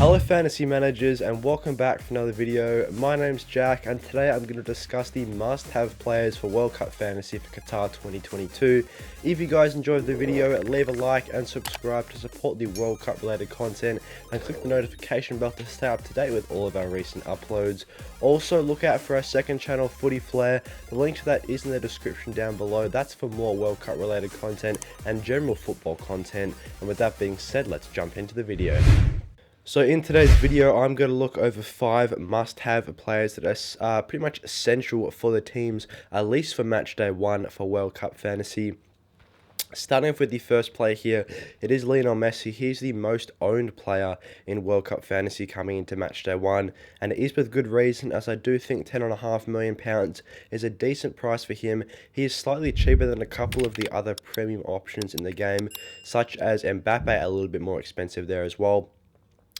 Hello fantasy managers, and welcome back for another video. My name's Jack, and today I'm going to discuss the must-have players for World Cup Fantasy for Qatar 2022. If you guys enjoyed the video, leave a like and subscribe to support the World Cup related content, and click the notification bell to stay up to date with all of our recent uploads. Also look out for our second channel, FPLflare. The link to that is in the description down below. That's for more World Cup related content and general football content. And with that being said, let's jump into the video. So in today's video, I'm going to look over 5 must-have players that are pretty much essential for the teams, at least for Matchday 1 for World Cup Fantasy. Starting off with the first player here, it is Lionel Messi. He's the most owned player in World Cup Fantasy coming into Matchday 1, and it is with good reason, as I do think £10.5 million is a decent price for him. He is slightly cheaper than a couple of the other premium options in the game, such as Mbappe, a little bit more expensive there as well.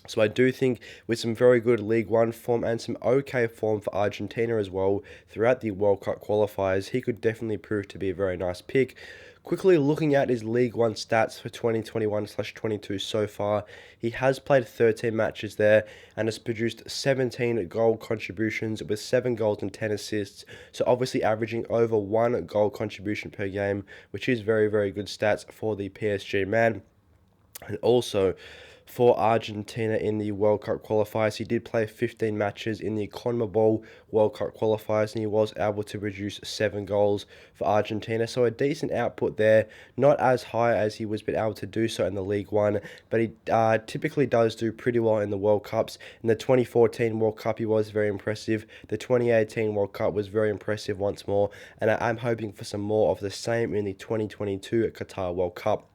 So I do think with some very good League One form and some okay form for Argentina as well throughout the World Cup qualifiers, he could definitely prove to be a very nice pick. Quickly looking at his League One stats for 2021/22 so far, he has played 13 matches there and has produced 17 goal contributions with 7 goals and 10 assists. So obviously averaging over 1 goal contribution per game, which is very, very good stats for the PSG man. And also, for Argentina in the World Cup qualifiers, he did play 15 matches in the CONMEBOL World Cup qualifiers, and he was able to produce 7 goals for Argentina. So a decent output there, not as high as he was been able to do so in the League One, but he typically does do pretty well in the World Cups. In the 2014 World Cup, he was very impressive. The 2018 World Cup was very impressive once more, and I'm hoping for some more of the same in the 2022 Qatar World Cup.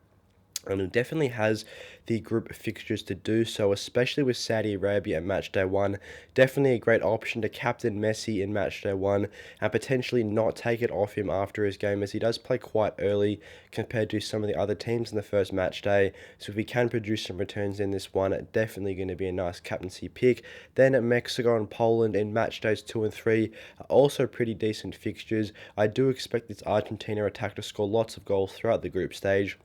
And it definitely has the group fixtures to do so, especially with Saudi Arabia at Matchday 1. Definitely a great option to captain Messi in Matchday 1 and potentially not take it off him after his game, as he does play quite early compared to some of the other teams in the first Matchday. So if he can produce some returns in this one, definitely going to be a nice captaincy pick. Then Mexico and Poland in Matchdays 2 and 3 are also pretty decent fixtures. I do expect this Argentina attack to score lots of goals throughout the group stage,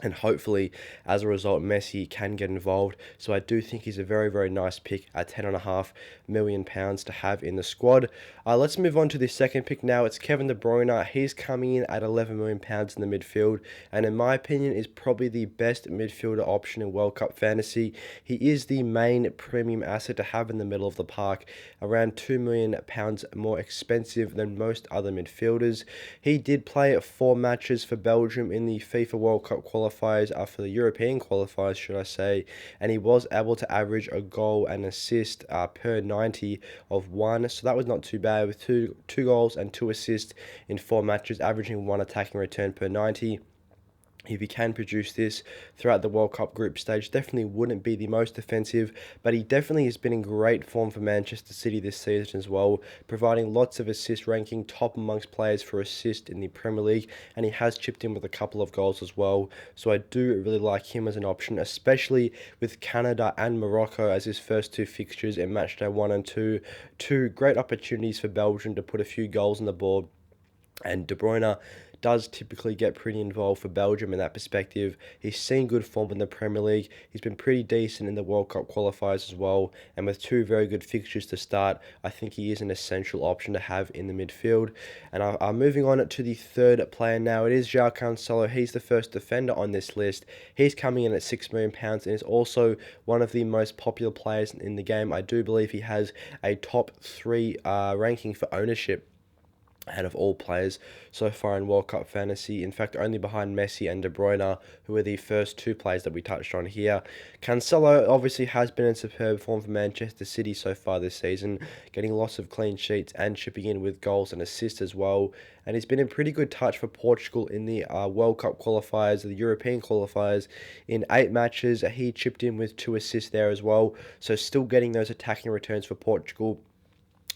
and hopefully, as a result, Messi can get involved. So I do think he's a very, very nice pick at £10.5 million to have in the squad. Let's move on to the second pick now. It's Kevin De Bruyne. He's coming in at £11 million in the midfield, and in my opinion, is probably the best midfielder option in World Cup Fantasy. He is the main premium asset to have in the middle of the park, around £2 million more expensive than most other midfielders. He did play 4 matches for Belgium in the FIFA World Cup qualifiers, for the European qualifiers, should I say, and he was able to average a goal and assist per 90 of 1, so that was not too bad, with two goals and 2 assists in 4 matches, averaging 1 attacking return per 90. If he can produce this throughout the World Cup group stage, definitely wouldn't be the most offensive, but he definitely has been in great form for Manchester City this season as well, providing lots of assists, ranking top amongst players for assist in the Premier League, and he has chipped in with a couple of goals as well. So I do really like him as an option, especially with Canada and Morocco as his first 2 fixtures in Matchday 1 and 2. 2 great opportunities for Belgium to put a few goals on the board, and De Bruyne does typically get pretty involved for Belgium in that perspective. He's seen good form in the Premier League. He's been pretty decent in the World Cup qualifiers as well. And with 2 very good fixtures to start, I think he is an essential option to have in the midfield. And I'm moving on to the third player now. It is Joao Cancelo. He's the first defender on this list. He's coming in at £6 million and is also one of the most popular players in the game. I do believe he has a top 3 ranking for ownership out of all players so far in World Cup Fantasy. In fact, only behind Messi and De Bruyne, who are the first 2 players that we touched on here. Cancelo obviously has been in superb form for Manchester City so far this season, getting lots of clean sheets and chipping in with goals and assists as well. And he's been in pretty good touch for Portugal in the World Cup qualifiers, the European qualifiers. In 8 matches, he chipped in with 2 assists there as well. So still getting those attacking returns for Portugal.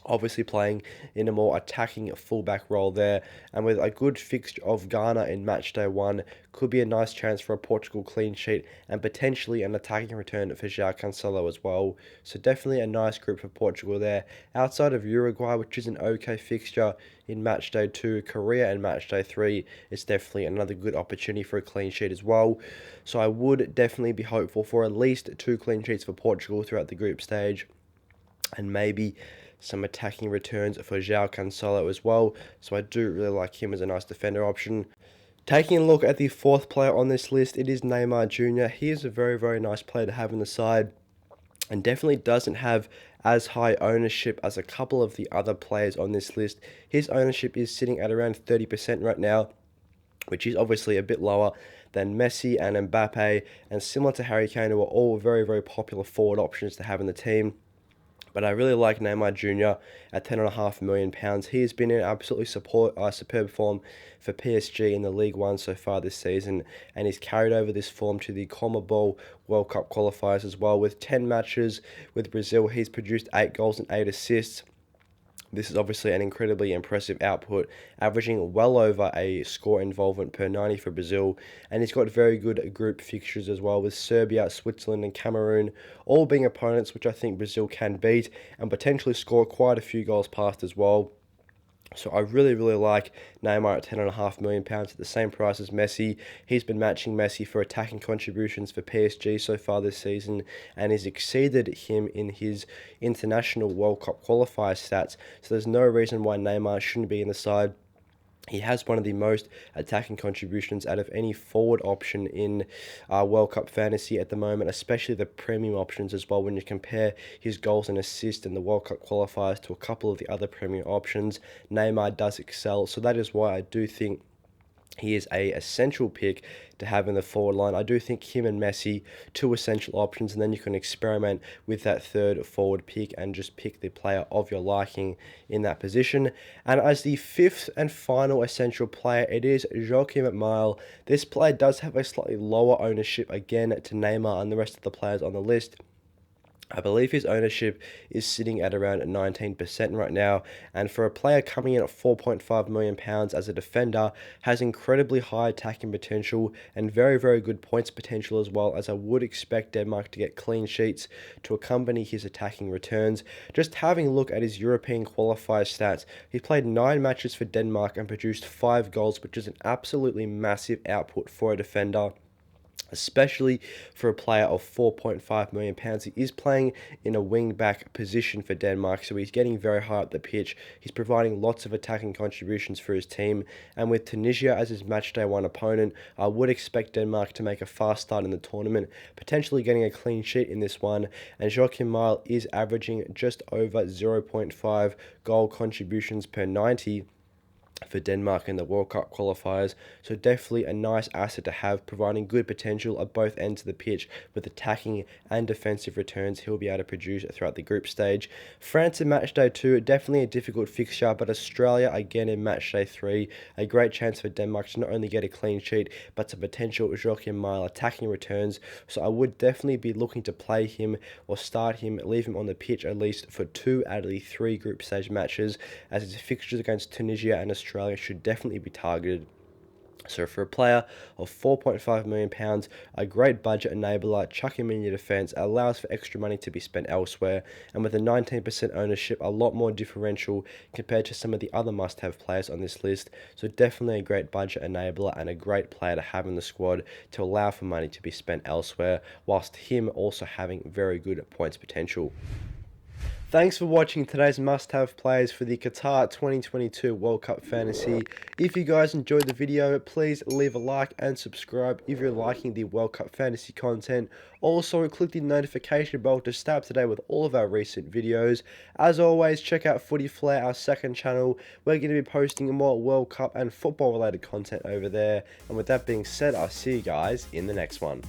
obviously playing in a more attacking fullback role there, and with a good fixture of Ghana in matchday 1, could be a nice chance for a Portugal clean sheet and potentially an attacking return for Joao Cancelo as well. So definitely a nice group for Portugal there. Outside of Uruguay, which is an okay fixture in matchday 2, Korea and matchday 3 is definitely another good opportunity for a clean sheet as well. So I would definitely be hopeful for at least 2 clean sheets for Portugal throughout the group stage, and maybe some attacking returns for Joao Cancelo as well. So I do really like him as a nice defender option. Taking a look at the 4th player on this list, it is Neymar Jr. He is a very, very nice player to have in the side, and definitely doesn't have as high ownership as a couple of the other players on this list. His ownership is sitting at around 30% right now, which is obviously a bit lower than Messi and Mbappe, and similar to Harry Kane, who are all very, very popular forward options to have in the team. But I really like Neymar Jr. at £10.5 million. He has been in absolutely superb form for PSG in the League One so far this season, and he's carried over this form to the CONMEBOL World Cup qualifiers as well. With 10 matches with Brazil, he's produced 8 goals and 8 assists. This is obviously an incredibly impressive output, averaging well over a score involvement per 90 for Brazil, and he's got very good group fixtures as well, with Serbia, Switzerland and Cameroon all being opponents which I think Brazil can beat and potentially score quite a few goals past as well. So I really, really like Neymar at £10.5 million at the same price as Messi. He's been matching Messi for attacking contributions for PSG so far this season, and has exceeded him in his international World Cup qualifier stats. So there's no reason why Neymar shouldn't be in the side. He has one of the most attacking contributions out of any forward option in World Cup fantasy at the moment, especially the premium options as well. When you compare his goals and assists in the World Cup qualifiers to a couple of the other premium options, Neymar does excel. So that is why I do think he is a essential pick to have in the forward line. I do think him and Messi, 2 essential options, and then you can experiment with that 3rd forward pick and just pick the player of your liking in that position. And as the 5th and final essential player, it is Joakim Maehle. This player does have a slightly lower ownership again to Neymar and the rest of the players on the list. I believe his ownership is sitting at around 19% right now, and for a player coming in at £4.5 million as a defender, has incredibly high attacking potential and very, very good points potential as well, as I would expect Denmark to get clean sheets to accompany his attacking returns. Just having a look at his European qualifier stats, he played 9 matches for Denmark and produced 5 goals, which is an absolutely massive output for a defender, especially for a player of £4.5 million. He is playing in a wing-back position for Denmark, so he's getting very high up the pitch. He's providing lots of attacking contributions for his team, and with Tunisia as his matchday 1 opponent, I would expect Denmark to make a fast start in the tournament, potentially getting a clean sheet in this one, and Joakim Maehle is averaging just over 0.5 goal contributions per 90 for Denmark in the World Cup qualifiers, so definitely a nice asset to have, providing good potential at both ends of the pitch with attacking and defensive returns he'll be able to produce throughout the group stage. France in matchday 2, definitely a difficult fixture, but Australia again in matchday 3, a great chance for Denmark to not only get a clean sheet, but to potential Joakim Maehle attacking returns. So I would definitely be looking to play him or start him, leave him on the pitch at least for 2 out of the 3 group stage matches, as his fixtures against Tunisia and Australia should definitely be targeted. So for a player of £4.5 million, a great budget enabler, chuck him in your defence, allows for extra money to be spent elsewhere, and with a 19% ownership, a lot more differential compared to some of the other must-have players on this list. So definitely a great budget enabler and a great player to have in the squad to allow for money to be spent elsewhere, whilst him also having very good points potential. Thanks for watching today's must-have players for the Qatar 2022 World Cup Fantasy. If you guys enjoyed the video, please leave a like and subscribe if you're liking the World Cup Fantasy content. Also, click the notification bell to stay up to date with all of our recent videos. As always, check out FPLflare, our second channel. We're going to be posting more World Cup and football related content over there. And with that being said, I'll see you guys in the next one.